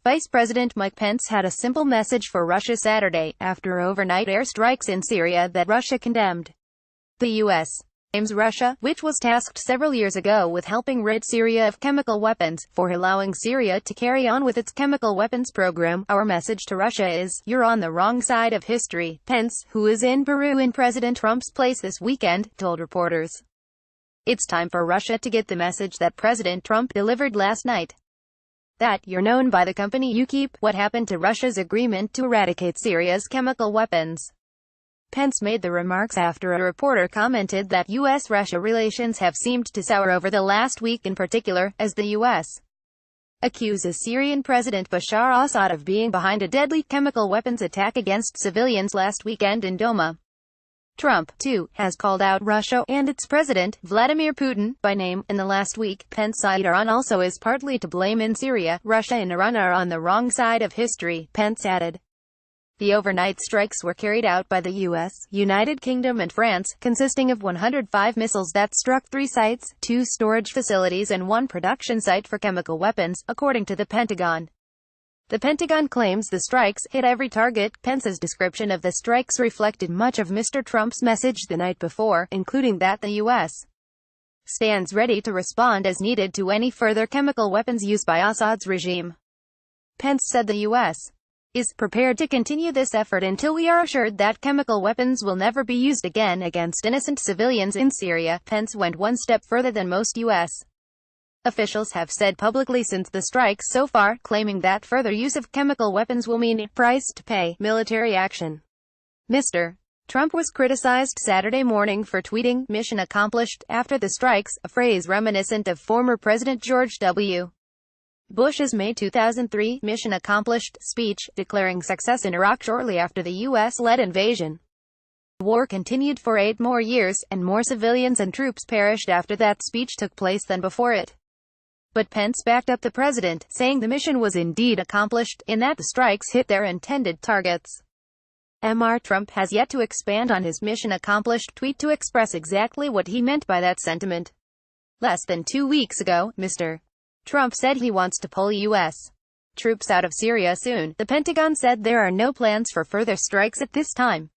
Vice President Mike Pence had a simple message for Russia Saturday, after overnight airstrikes in Syria that Russia condemned. The U.S. blames Russia, which was tasked several years ago with helping rid Syria of chemical weapons, for allowing Syria to carry on with its chemical weapons program. Our message to Russia is, you're on the wrong side of history, Pence, who is in Peru in President Trump's place this weekend, told reporters. It's time for Russia to get the message that President Trump delivered last night. That you're known by the company you keep. What happened to Russia's agreement to eradicate Syria's chemical weapons? Pence made the remarks after a reporter commented that U.S. Russia relations have seemed to sour over the last week, in particular, as the U.S. accuses Syrian President Bashar Assad of being behind a deadly chemical weapons attack against civilians last weekend in Douma. Trump, too, has called out Russia and its president, Vladimir Putin, by name. In the last week, Pence said Iran also is partly to blame in Syria. Russia and Iran are on the wrong side of history, Pence added. The overnight strikes were carried out by the U.S., United Kingdom and France, consisting of 105 missiles that struck 3 sites, 2 storage facilities and 1 production site for chemical weapons, according to the Pentagon. The Pentagon claims the strikes hit every target. Pence's description of the strikes reflected much of Mr. Trump's message the night before, including that the U.S. stands ready to respond as needed to any further chemical weapons used by Assad's regime. Pence said the U.S. is prepared to continue this effort until we are assured that chemical weapons will never be used again against innocent civilians in Syria. Pence went one step further than most U.S. officials have said publicly since the strikes so far, claiming that further use of chemical weapons will mean a price to pay, military action. Mr. Trump was criticized Saturday morning for tweeting, "Mission accomplished," after the strikes, a phrase reminiscent of former President George W. Bush's May 2003 "Mission accomplished" speech, declaring success in Iraq shortly after the U.S.-led invasion. The war continued for 8 more years, and more civilians and troops perished after that speech took place than before it. But Pence backed up the president, saying the mission was indeed accomplished, in that the strikes hit their intended targets. Mr. Trump has yet to expand on his "mission accomplished" tweet to express exactly what he meant by that sentiment. Less than 2 weeks ago, Mr. Trump said he wants to pull U.S. troops out of Syria soon. The Pentagon said there are no plans for further strikes at this time.